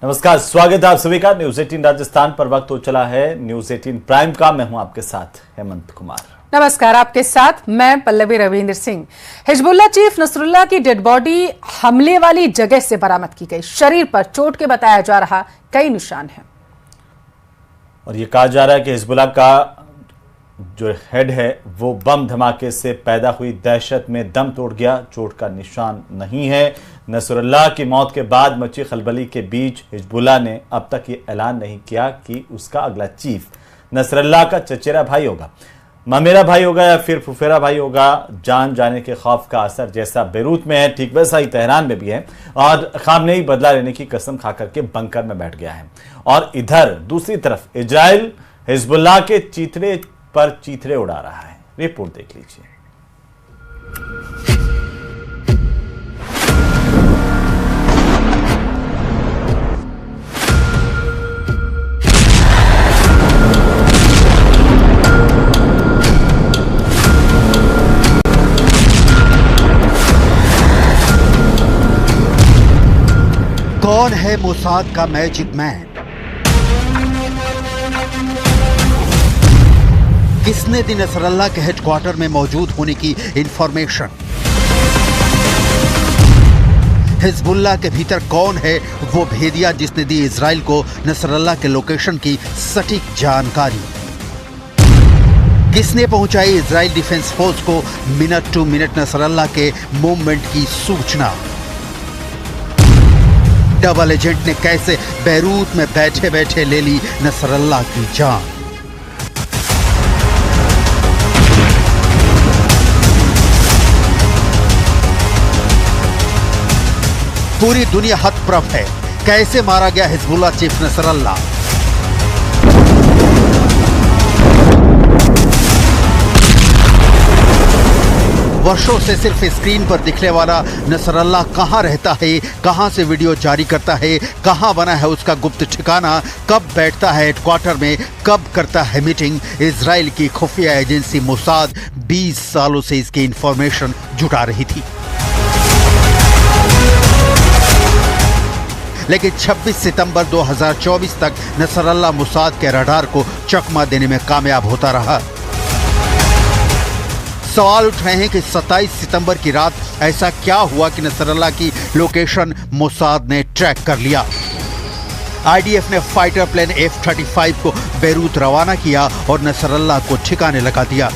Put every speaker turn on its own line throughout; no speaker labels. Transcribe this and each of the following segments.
नमस्कार, स्वागत है आप सभी का न्यूज 18 राजस्थान पर। वक्त हो चला है न्यूज 18 प्राइम का। मैं हूं आपके साथ हेमंत कुमार।
नमस्कार, आपके साथ मैं Pallavi Ravindra Singh. Hezbollah chief Nasrallah की डेड बॉडी हमले वाली जगह से बरामद की गई। शरीर पर चोट के बताया जा रहा कई निशान हैं
और ये कहा जा रहा है कि हिजबुल्लाह का जो हेड है वो बम धमाके से पैदा हुई दहशत में दम तोड़ गया। चोट का निशान नहीं है। नसरुल्लाह की मौत के बाद मची खलबली के बीच हिजबुल्लाह ने अब तक ये ऐलान नहीं किया कि उसका अगला चीफ नसरुल्लाह का चचेरा भाई होगा, ममेरा भाई होगा या फिर फुफेरा भाई होगा। जान जाने के खौफ का असर जैसा बेरूत में है, ठीक वैसा ही तेहरान में भी है। और खामनेई बदला लेने की कसम खाकर के बंकर में बैठ गया है। और इधर दूसरी तरफ इजराइल हिजबुल्लाह के चीथड़े पर चीथड़े उड़ा रहा है। रिपोर्ट देख लीजिए।
कौन है मोसाद का मैजिक मैन? किसने दी नसरल्लाह के हेडक्वार्टर में मौजूद होने की इंफॉर्मेशन? हिजबुल्लाह के भीतर कौन है वो भेदिया जिसने दी इजराइल को नसरल्लाह के लोकेशन की सटीक जानकारी? किसने पहुंचाई इजराइल डिफेंस फोर्स को मिनट टू मिनट नसरल्लाह के मूवमेंट की सूचना? डबल एजेंट ने कैसे बैरूत में बैठे बैठे ले ली नसरल्लाह की जान? पूरी दुनिया हतप्रभ है, कैसे मारा गया हिजबुल्लाह चीफ नसरल्लाह? वर्षों से सिर्फ स्क्रीन पर दिखने वाला नसरल्लाह कहां रहता है, कहां से वीडियो जारी करता है, कहां बना है उसका गुप्त ठिकाना, कब बैठता है हेडक्वार्टर में, कब करता है मीटिंग? इजराइल की खुफिया एजेंसी मोसाद 20 सालों से इसकी इंफॉर्मेशन जुटा रही थी। लेकिन 26 सितंबर 2024 तक नसरल्लाह मोसाद के रडार को चकमा देने में कामयाब होता रहा। सवाल उठ रहे हैं कि 27 सितंबर की रात ऐसा क्या हुआ कि नसरल्लाह की लोकेशन मोसाद ने ट्रैक कर लिया। आईडीएफ ने फाइटर प्लेन F-35 को बैरूत रवाना किया और नसरल्लाह को ठिकाने लगा दिया।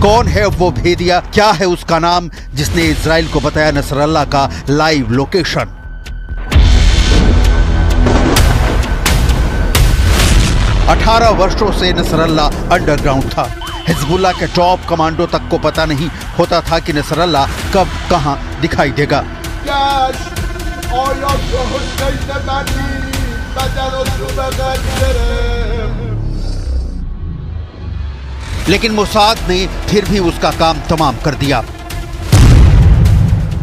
कौन है वो भेदिया? क्या है उसका नाम जिसने इजराइल को बताया नसरल्लाह का लाइव लोकेशन? अठारह वर्षों से नसरल्लाह अंडरग्राउंड था। हिजबुल्लाह के टॉप कमांडो तक को पता नहीं होता था कि नसरल्लाह कब कहां दिखाई देगा। लेकिन मोसाद ने फिर भी उसका काम तमाम कर दिया।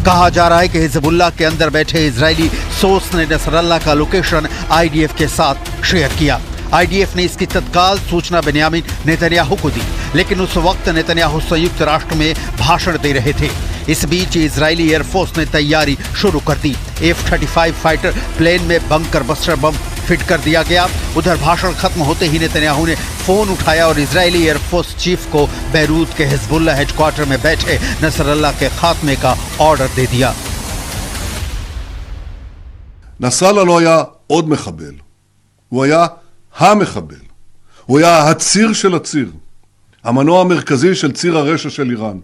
कहा जा रहा है कि हिजबुल्लाह के अंदर बैठे इजरायली सोर्स ने नसरल्लाह का लोकेशन आईडीएफ के साथ शेयर किया। आईडीएफ ने इसकी तत्काल सूचना बेन्यामिन नेतन्याहू को दी, लेकिन उस वक्त नेतन्याहू संयुक्त राष्ट्र में भाषण दे रहे थे। इस बीच इजरायली एयरफोर्स ने तैयारी शुरू कर दी। F-35 फाइटर प्लेन में बंकर बस्टर बम फिट कर दिया गया। उधर भाषण खत्म होते ही नेतन्याहू ने फोन उठाया और इजरायली एयरफोर्स चीफ को बैरूत के हिजबुल्लाह हेडक्वार्टर में बैठे नसरल्लाह के खात्मे का ऑर्डर दे दिया।
נסראללה לא היה עוד מחבל, הוא היה המחבל, הוא היה הציר של הציר, המנוע המרכזי של ציר הרשע של איראן.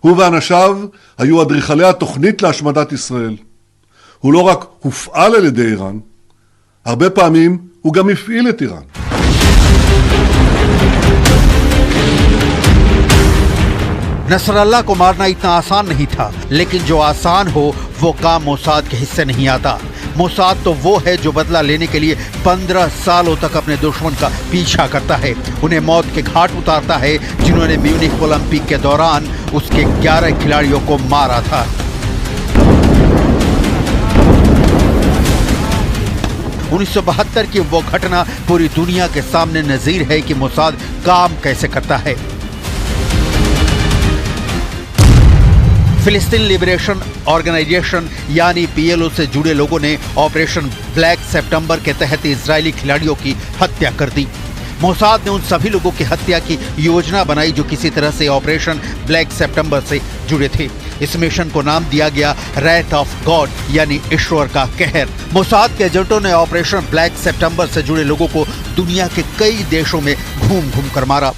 הוא ואנשיו היו אדריכלי התוכנית להשמדת ישראל. הוא לא רק הופעל על ידי איראן, הרבה פעמים הוא גם הפעיל את איראן.
नसरल्लाह को मारना इतना आसान नहीं था, लेकिन जो आसान हो वो काम मोसाद के हिस्से नहीं आता। मोसाद तो वो है जो बदला लेने के लिए 15 सालों तक अपने दुश्मन का पीछा करता है, उन्हें मौत के घाट उतारता है, जिन्होंने म्यूनिख ओलंपिक के दौरान उसके 11 खिलाड़ियों को मारा था। 1972 की वो घटना पूरी दुनिया के सामने नजीर है कि मोसाद काम कैसे करता है। फिलिस्तीन लिबरेशन ऑर्गेनाइजेशन यानी पीएलओ से जुड़े लोगों ने ऑपरेशन ब्लैक सितंबर के तहत इजरायली खिलाड़ियों की हत्या कर दी। मोसाद ने उन सभी लोगों की हत्या की योजना बनाई जो किसी तरह से ऑपरेशन ब्लैक सितंबर से जुड़े थे। इस मिशन को नाम दिया गया रैथ ऑफ गॉड यानी ईश्वर का कहर। मोसाद के एजेंटों ने ऑपरेशन ब्लैक सितंबर से जुड़े लोगों को दुनिया के कई देशों में घूम घूम कर मारा।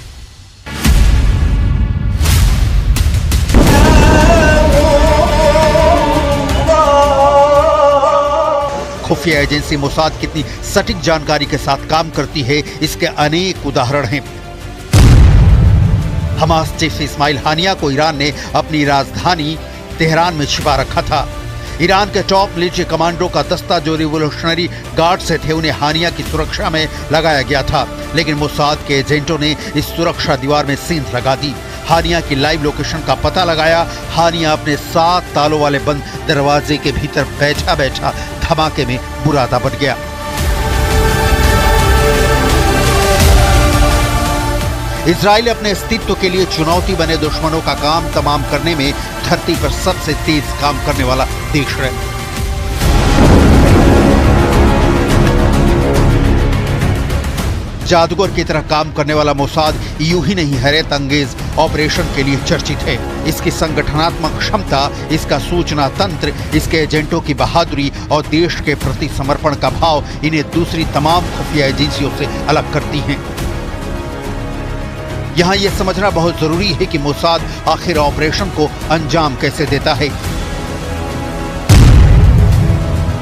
खुफिया एजेंसी मोसाद कितनी सटीक जानकारी के साथ काम करती है, इसके अनेक उदाहरण हैं। हमास चीफ इस्माइल हानिया को ईरान ने अपनी राजधानी तेहरान में छिपा रखा था। ईरान के टॉप मिलिट्री कमांडो का दस्ता जो रिवोल्यूशनरी गार्ड से थे उन्हें हानिया की सुरक्षा में लगाया गया था, लेकिन मोसाद के एजेंटों ने इस सुरक्षा दीवार में सींध लगा दी। हानिया की लाइव लोकेशन का पता लगाया। हानिया अपने 7 तालों वाले बंद दरवाजे के भीतर बैठा बैठा धमाके में बुरादा बन गया। इजराइल अपने अस्तित्व के लिए चुनौती बने दुश्मनों का काम तमाम करने में धरती पर सबसे तेज काम करने वाला देश है। जादूगर की तरह काम करने वाला मोसाद यूं ही नहीं हैरत अंगेज ऑपरेशन के लिए चर्चित है। इसकी संगठनात्मक क्षमता, इसका सूचना तंत्र, इसके एजेंटों की बहादुरी और देश के प्रति समर्पण का भाव इन्हें दूसरी तमाम खुफिया एजेंसियों से अलग करती हैं। यहाँ यह समझना बहुत जरूरी है कि मोसाद आखिर ऑपरेशन को अंजाम कैसे देता है।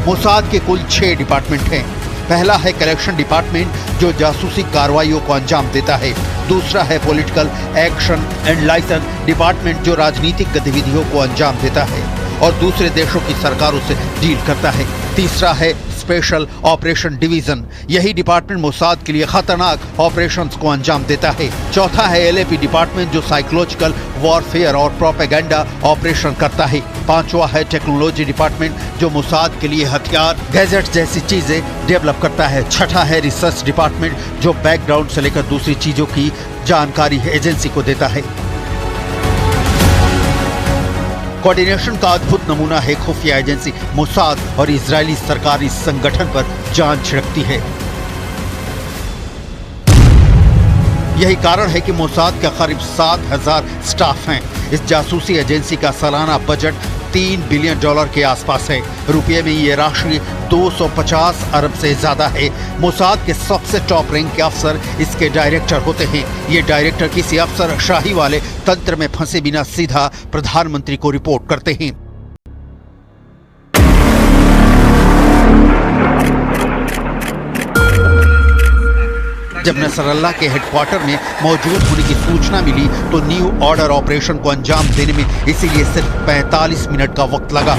मोसाद के कुल 6 डिपार्टमेंट हैं। पहला है कलेक्शन डिपार्टमेंट जो जासूसी कार्रवाइयों को अंजाम देता है। दूसरा है political action and licence department जो राजनीतिक गतिविधियों को अंजाम देता है और दूसरे देशों की सरकारों से डील करता है। तीसरा है स्पेशल ऑपरेशन डिवीजन, यही डिपार्टमेंट मोसाद के लिए खतरनाक ऑपरेशंस को अंजाम देता है। चौथा है एलएपी डिपार्टमेंट जो साइकोलॉजिकल वॉरफेयर और प्रोपेगेंडा ऑपरेशन करता है। पांचवा है टेक्नोलॉजी डिपार्टमेंट जो मोसाद के लिए हथियार, गैजेट जैसी चीजें डेवलप करता है। छठा है रिसर्च डिपार्टमेंट जो बैकग्राउंड से लेकर दूसरी चीजों की जानकारी एजेंसी को देता है। कोऑर्डिनेशन का अद्भुत नमूना है खुफिया एजेंसी मोसाद और इजरायली सरकार इस संगठन पर जान छिड़कती है। यही कारण है कि मोसाद का करीब 7,000 स्टाफ हैं। इस जासूसी एजेंसी का सालाना बजट $3 बिलियन के आसपास है। रुपये में ये राशि 250 अरब से ज्यादा है। मोसाद के सबसे टॉप रैंक के अफसर इसके डायरेक्टर होते हैं। ये डायरेक्टर किसी अफसर शाही वाले तंत्र में फंसे बिना सीधा प्रधानमंत्री को रिपोर्ट करते हैं। जब नसरल्लाह के हेडक्वार्टर में मौजूद होने की सूचना मिली तो न्यू ऑर्डर ऑपरेशन को अंजाम देने में इसीलिए सिर्फ 45 मिनट का वक्त लगा।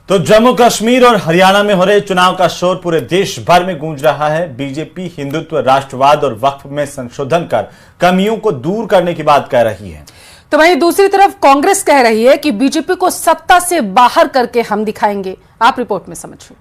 तो जम्मू कश्मीर और हरियाणा में हो रहे चुनाव का शोर पूरे देश भर में गूंज रहा है। बीजेपी हिंदुत्व, राष्ट्रवाद और वक्फ में संशोधन कर कमियों को दूर करने की बात कह रही है।
तो वहीं दूसरी तरफ कांग्रेस कह रही है कि बीजेपी को सत्ता से बाहर करके हम दिखाएंगे। आप रिपोर्ट में समझिए।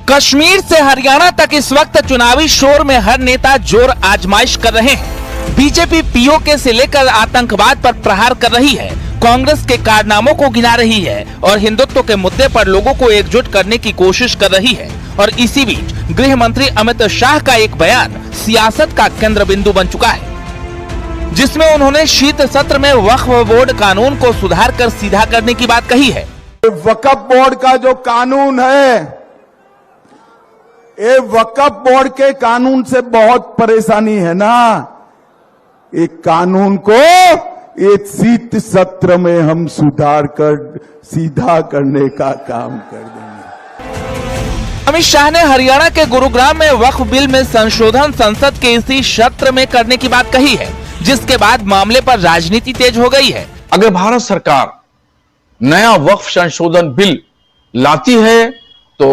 कश्मीर से हरियाणा तक इस वक्त चुनावी शोर में हर नेता जोर आजमाइश कर रहे हैं। बीजेपी पीओके से लेकर आतंकवाद पर प्रहार कर रही है, कांग्रेस के कारनामों को गिना रही है और हिंदुत्व के मुद्दे पर लोगों को एकजुट करने की कोशिश कर रही है। और इसी बीच गृह मंत्री अमित शाह का एक बयान सियासत का केंद्र बिंदु बन चुका है, जिसमें उन्होंने शीत सत्र में वक्फ बोर्ड कानून को सुधार कर सीधा करने की बात कही है।
वक्फ बोर्ड का जो कानून है, ये वक्फ बोर्ड के कानून से बहुत परेशानी है ना। एक कानून को एक शीत सत्र में हम सुधार कर सीधा करने का काम कर देंगे।
अमित शाह ने हरियाणा के गुरुग्राम में वक्फ बिल में संशोधन संसद के इसी सत्र में करने की बात कही है, जिसके बाद मामले पर राजनीति तेज हो गई है।
अगर भारत सरकार नया वक्फ संशोधन बिल लाती है तो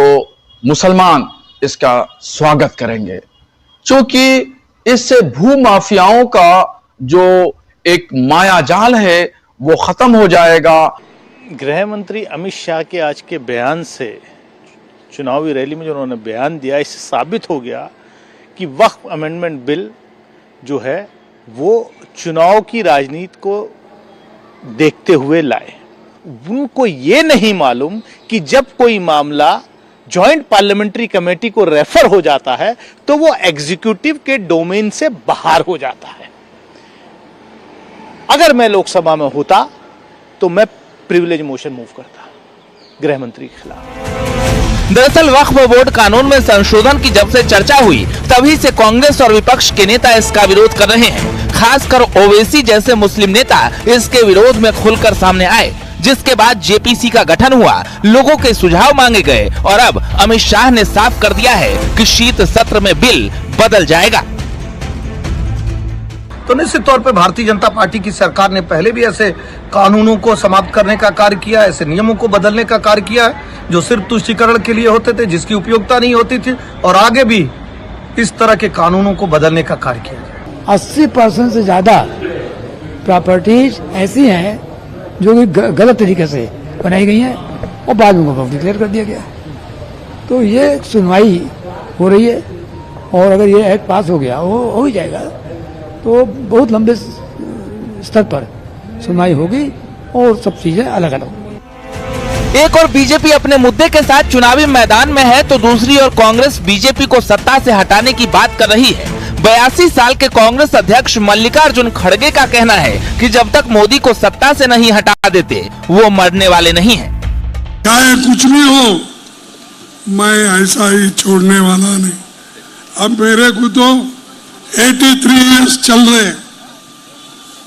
मुसलमान इसका स्वागत करेंगे, क्योंकि इससे भू माफियाओं का जो एक मायाजाल है वो खत्म हो जाएगा।
गृह मंत्री अमित शाह के आज के बयान से, चुनावी रैली में जो उन्होंने बयान दिया, इससे साबित हो गया कि वक्फ अमेंडमेंट बिल जो है वो चुनाव की राजनीति को देखते हुए लाए। उनको ये नहीं मालूम कि जब कोई मामला जॉइंट पार्लियामेंट्री कमेटी को रेफर हो जाता है तो वो एग्जीक्यूटिव के डोमेन से बाहर हो जाता है। अगर मैं लोकसभा में होता तो मैं प्रिविलेज मोशन मूव करता गृह मंत्री के खिलाफ।
दरअसल वक्फ बोर्ड कानून में संशोधन की जब से चर्चा हुई तभी से कांग्रेस और विपक्ष के नेता इसका विरोध कर रहे हैं। खासकर ओवैसी जैसे मुस्लिम नेता इसके विरोध में खुलकर सामने आए, जिसके बाद जेपीसी का गठन हुआ, लोगों के सुझाव मांगे गए और अब अमित शाह ने साफ कर दिया है कि शीत सत्र में बिल बदल जाएगा।
तो निश्चित तौर पर भारतीय जनता पार्टी की सरकार ने पहले भी ऐसे कानूनों को समाप्त करने का कार्य किया, ऐसे नियमों को बदलने का कार्य किया है जो सिर्फ तुष्टीकरण के लिए होते थे, जिसकी उपयोगिता नहीं होती थी, और आगे भी इस तरह के कानूनों को बदलने का कार्य किया जाए।
80% से ज्यादा प्रॉपर्टीज ऐसी हैं जो कि गलत तरीके से बनाई गई हैं और बाद में उनको डिक्लेयर कर दिया गया। तो ये सुनवाई हो रही है और अगर ये एक्ट पास हो गया, हो ही जाएगा, तो बहुत लंबे स्तर पर सुनवाई होगी और सब चीजें अलग अलग।
एक और बीजेपी अपने मुद्दे के साथ चुनावी मैदान में है तो दूसरी ओर कांग्रेस बीजेपी को सत्ता से हटाने की बात कर रही है। 82 साल के कांग्रेस अध्यक्ष मल्लिकार्जुन खड़गे का कहना है कि जब तक मोदी को सत्ता से नहीं हटा देते वो मरने वाले नहीं हैं।
चाहे कुछ भी हो, मैं ऐसा ही छोड़ने वाला नहीं। अब मेरे को तो 83 इयर्स चल रहे,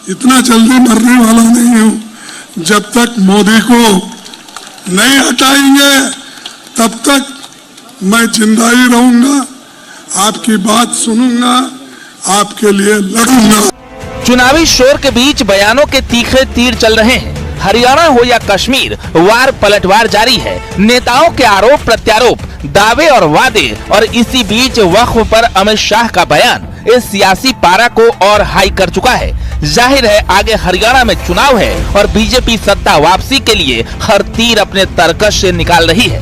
इतना जल्दी मरने वाला नहीं हूँ। जब तक मोदी को नहीं हटाएंगे तब तक मैं जिंदा ही रहूंगा, आपकी बात सुनूंगा, आपके लिए लड़ूंगा।
चुनावी शोर के बीच बयानों के तीखे तीर चल रहे हैं। हरियाणा हो या कश्मीर, वार पलटवार जारी है। नेताओं के आरोप प्रत्यारोप, दावे और वादे, और इसी बीच वक्फ पर अमित शाह का बयान इस सियासी पारा को और हाई कर चुका है। जाहिर है आगे हरियाणा में चुनाव है और बीजेपी सत्ता वापसी के लिए हर तीर अपने तरकश से निकाल रही है,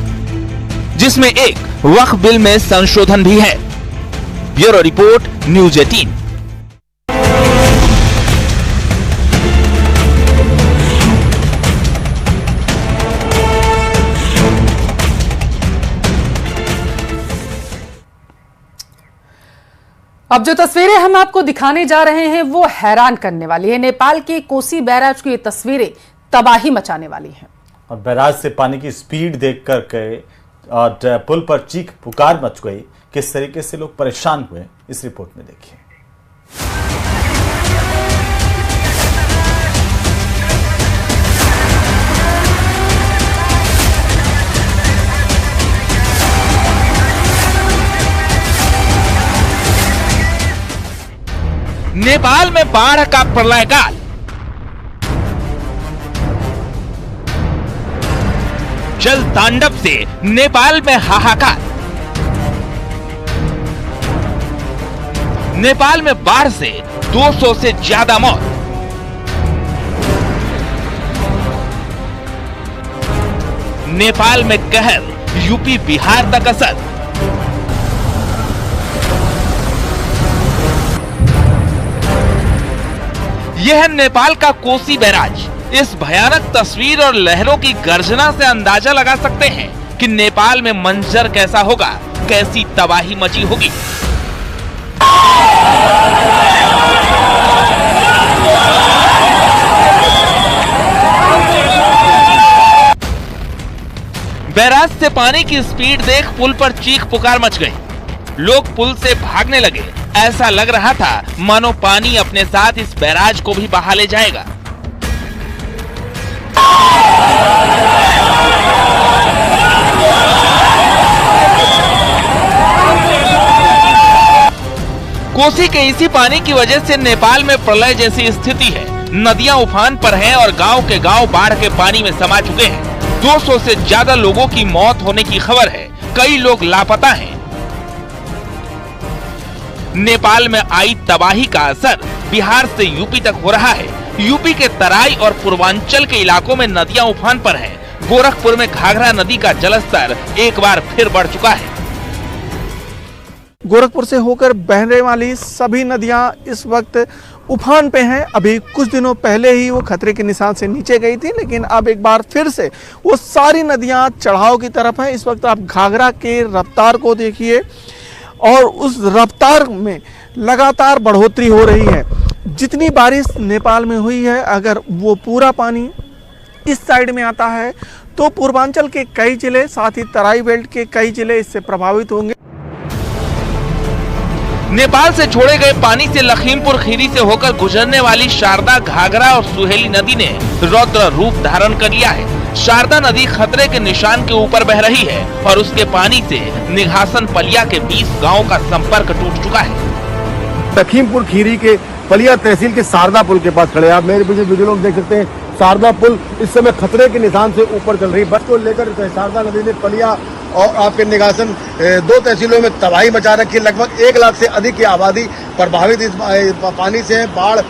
जिसमें एक वक्फ बिल में संशोधन भी है। Bureau report, news 18।
अब जो तस्वीरें हम आपको दिखाने जा रहे हैं वो हैरान करने वाली है। नेपाल के कोसी बैराज की ये तस्वीरें तबाही मचाने वाली हैं।
और बैराज से पानी की स्पीड देखकर के और पुल पर चीख पुकार मच गई। किस तरीके से लोग परेशान हुए इस रिपोर्ट में देखिए।
नेपाल में बाढ़ का प्रलयकाल। जल तांडव से नेपाल में हाहाकार। नेपाल में बाढ़ से 200 से ज्यादा मौत। नेपाल में कहर, यूपी बिहार तक असर। यह है नेपाल का कोसी बैराज। इस भयानक तस्वीर और लहरों की गर्जना से अंदाजा लगा सकते हैं कि नेपाल में मंजर कैसा होगा, कैसी तबाही मची होगी। बैराज से पानी की स्पीड देख पुल पर चीख पुकार मच गई। लोग पुल से भागने लगे। ऐसा लग रहा था मानो पानी अपने साथ इस बैराज को भी बहा ले जाएगा। कोसी के इसी पानी की वजह से नेपाल में प्रलय जैसी स्थिति है। नदियां उफान पर हैं और गांव के गांव बाढ़ के पानी में समा चुके हैं। 200 से ज्यादा लोगों की मौत होने की खबर है। कई लोग लापता हैं। नेपाल में आई तबाही का असर बिहार से यूपी तक हो रहा है। यूपी के तराई और पूर्वांचल के इलाकों में नदियां उफान पर हैं। गोरखपुर में घाघरा नदी का जलस्तर एक बार फिर बढ़ चुका है।
गोरखपुर से होकर बहने वाली सभी नदियां इस वक्त उफान पे हैं। अभी कुछ दिनों पहले ही वो खतरे के निशान से नीचे गई थी, लेकिन अब एक बार फिर से वो सारी नदियां चढ़ाव की तरफ हैं। इस वक्त आप घाघरा के रफ्तार को देखिए और उस रफ्तार में लगातार बढ़ोतरी हो रही है। जितनी बारिश नेपाल में हुई है, अगर वो पूरा पानी इस साइड में आता है तो पूर्वांचल के कई जिले, साथ ही तराई बेल्ट के कई जिले इससे प्रभावित होंगे।
नेपाल से छोड़े गए पानी से लखीमपुर खीरी से होकर गुजरने वाली शारदा, घाघरा और सुहेली नदी ने रौद्र रूप धारण कर लिया है। शारदा नदी खतरे के निशान के ऊपर बह रही है और उसके पानी से निघासन पलिया के 20 गांवों का संपर्क टूट चुका है।
लखीमपुर खीरी के पलिया तहसील के शारदा पुल के पास खड़े, आप मेरे पीछे वीडियो लोग देख सकते हैं। शारदा पुल इस समय खतरे के निशान से ऊपर चल रही है। बस को लेकर शारदा नदी ने पलिया और आपके निघासन 2 तहसीलों में तबाही मचा रखी है। लगभग 1 लाख से अधिक की आबादी प्रभावित इस पानी से है। बाढ़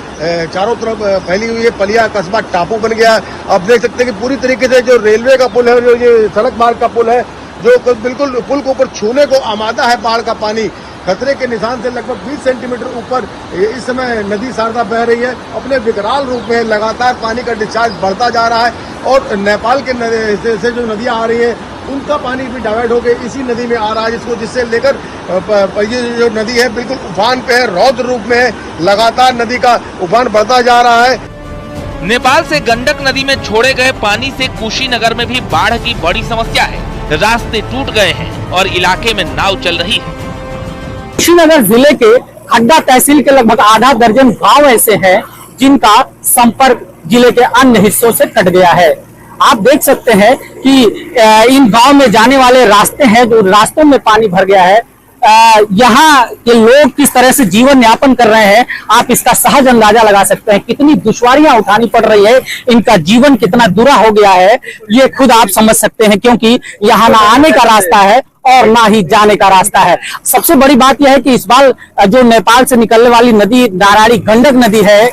चारों तरफ फैली हुई है। पलिया कस्बा टापू बन गया है। आप देख सकते हैं कि पूरी तरीके से जो रेलवे का पुल है, जो ये सड़क मार्ग का पुल है, जो बिल्कुल पुल को ऊपर छूने को आमादा है। बाढ़ का पानी खतरे के निशान से लगभग 20 सेंटीमीटर ऊपर इस समय नदी शारदा बह रही है। अपने विकराल रूप में लगातार पानी का डिस्चार्ज बढ़ता जा रहा है और नेपाल के से जो नदियां आ रही है उनका पानी भी डाइवर्ट होकर इसी नदी में आ रहा है, जिससे लेकर ये जो नदी है बिल्कुल उफान पे है, रौद्र रूप में है। लगातार नदी का उफान बढ़ता जा रहा है।
नेपाल से गंडक नदी में छोड़े गए पानी से कुशीनगर में भी बाढ़ की बड़ी समस्या है। रास्ते टूट गए हैं और इलाके में नाव चल रही है।
कुशीनगर जिले के खड्डा तहसील के लगभग आधा दर्जन गांव ऐसे हैं जिनका संपर्क जिले के अन्य हिस्सों से कट गया है। आप देख सकते हैं कि इन गांव में जाने वाले रास्ते हैं, जो रास्तों में पानी भर गया है। यहाँ के लोग किस तरह से जीवन यापन कर रहे हैं, आप इसका सहज अंदाजा लगा सकते हैं। कितनी दुश्वारियां उठानी पड़ रही है, इनका जीवन कितना बुरा हो गया है, ये खुद आप समझ सकते हैं। क्योंकि यहाँ ना आने का रास्ता है और ना ही जाने का रास्ता है। सबसे बड़ी बात यह है कि इस बार जो नेपाल से निकलने वाली नदी नारायणी गंडक नदी है,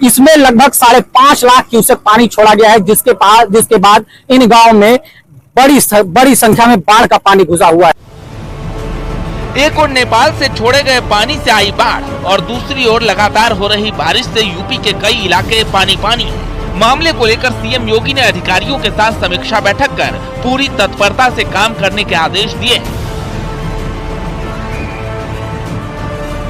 इसमें लगभग 5.5 लाख क्यूसेक पानी छोड़ा गया है, जिसके बाद इन गांव में बड़ी संख्या में बाढ़ का पानी घुसा हुआ है।
एक ओर नेपाल से छोड़े गए पानी से आई बाढ़ और दूसरी ओर लगातार हो रही बारिश से यूपी के कई इलाके पानी है। मामले को लेकर सीएम योगी ने अधिकारियों के साथ समीक्षा बैठक कर पूरी तत्परता से काम करने के आदेश दिए हैं।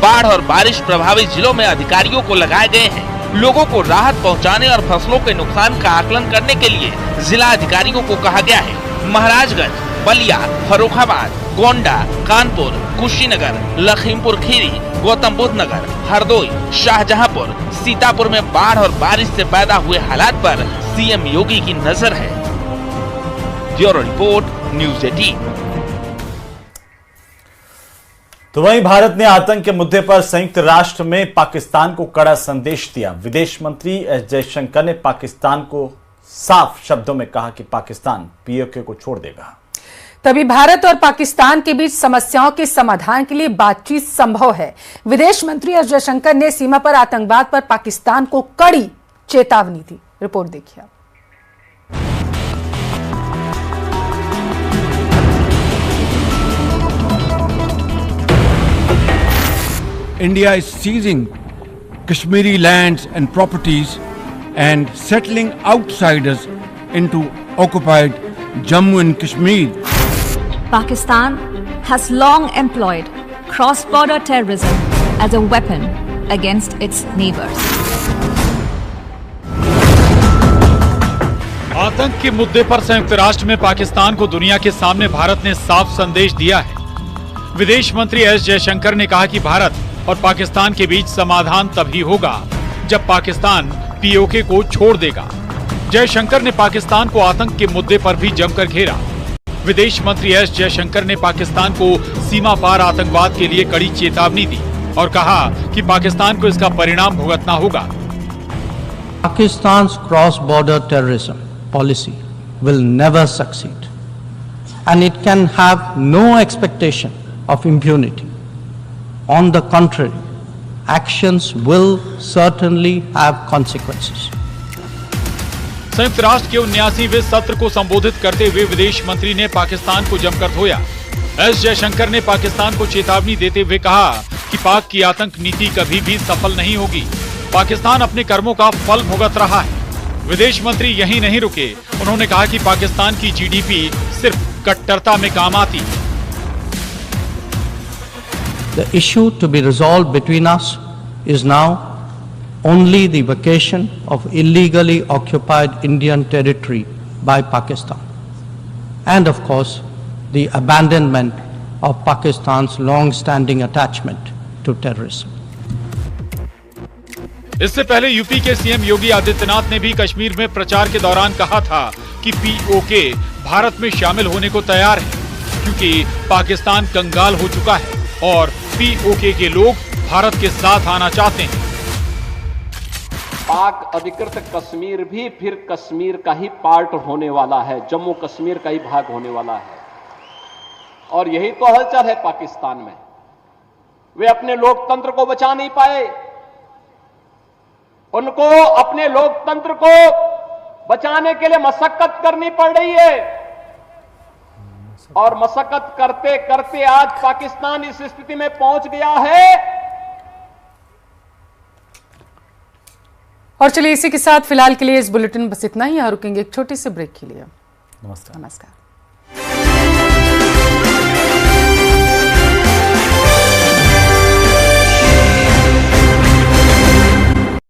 बाढ़ और बारिश प्रभावित जिलों में अधिकारियों को लगाए गए हैं। लोगों को राहत पहुंचाने और फसलों के नुकसान का आकलन करने के लिए जिला अधिकारियों को कहा गया है। महाराजगंज, बलिया, फर्रुखाबाद, गोंडा, कानपुर, कुशीनगर, लखीमपुर खीरी, गौतम बुद्ध नगर, हरदोई, शाहजहांपुर, सीतापुर में बाढ़ और बारिश से पैदा हुए हालात पर सीएम योगी की नजर है। Bureau report, news 18।
तो वहीं भारत ने आतंक के मुद्दे पर संयुक्त राष्ट्र में पाकिस्तान को कड़ा संदेश दिया। विदेश मंत्री एस जयशंकर ने पाकिस्तान को साफ शब्दों में कहा कि पाकिस्तान पीओके को छोड़ देगा।
तभी भारत और पाकिस्तान के बीच समस्याओं के समाधान के लिए बातचीत संभव है। विदेश मंत्री एस जयशंकर ने सीमा पर आतंकवाद पर पाकिस्तान को कड़ी चेतावनी दी। रिपोर्ट देखिए।
India is seizing Kashmiri lands and properties and settling outsiders into occupied Jammu and Kashmir.
Pakistan has long employed cross-border terrorism as a weapon against its neighbors.
आतंक के मुद्दे पर संयुक्त राष्ट्र में पाकिस्तान को दुनिया के सामने भारत ने साफ संदेश दिया है। विदेश मंत्री एस जयशंकर ने कहा कि भारत और पाकिस्तान के बीच समाधान तभी होगा जब पाकिस्तान पीओके को छोड़ देगा। जयशंकर ने पाकिस्तान को आतंक के मुद्दे पर भी जमकर घेरा। विदेश मंत्री एस जयशंकर ने पाकिस्तान को सीमा पार आतंकवाद के लिए कड़ी चेतावनी दी और कहा कि पाकिस्तान को इसका परिणाम भुगतना होगा।
Pakistan's cross-border terrorism policy will never succeed and it can have no expectation of impunity.
On the contrary, actions will certainly have consequences.
संयुक्त राष्ट्र के 79वें सत्र को संबोधित करते हुए विदेश मंत्री ने पाकिस्तान को जमकर धोया। एस जयशंकर ने पाकिस्तान को चेतावनी देते हुए कहा कि पाक की आतंक नीति कभी भी सफल नहीं होगी। पाकिस्तान अपने कर्मों का फल भुगत रहा है। विदेश मंत्री यहीं नहीं रुके, उन्होंने कहा कि पाकिस्तान की जीडीपी सिर्फ कट्टरता में काम आती।
The issue to be resolved between us is now only the vacation of illegally occupied Indian territory by Pakistan, and of course the abandonment of Pakistan's long-standing attachment to terrorism.
इससे पहले UP के CM Yogi Adityanath ने भी कश्मीर में प्रचार के दौरान कहा था कि पीओके भारत में शामिल होने को तैयार है, क्योंकि पाकिस्तान कंगाल हो चुका है और पीओके के लोग भारत के साथ आना चाहते हैं।
पाक अधिकृत कश्मीर भी फिर कश्मीर का ही पार्ट होने वाला है, जम्मू कश्मीर का ही भाग होने वाला है। और यही तो हलचल है पाकिस्तान में। वे अपने लोकतंत्र को बचा नहीं पाए, उनको अपने लोकतंत्र को बचाने के लिए मशक्कत करनी पड़ रही है, और मशक्कत करते करते आज पाकिस्तान इस स्थिति में पहुंच गया है।
और चलिए इसी के साथ फिलहाल के लिए इस बुलेटिन बस इतना ही। यहाँ रुकेंगे एक छोटे से ब्रेक के लिए।
नमस्कार।
नमस्कार।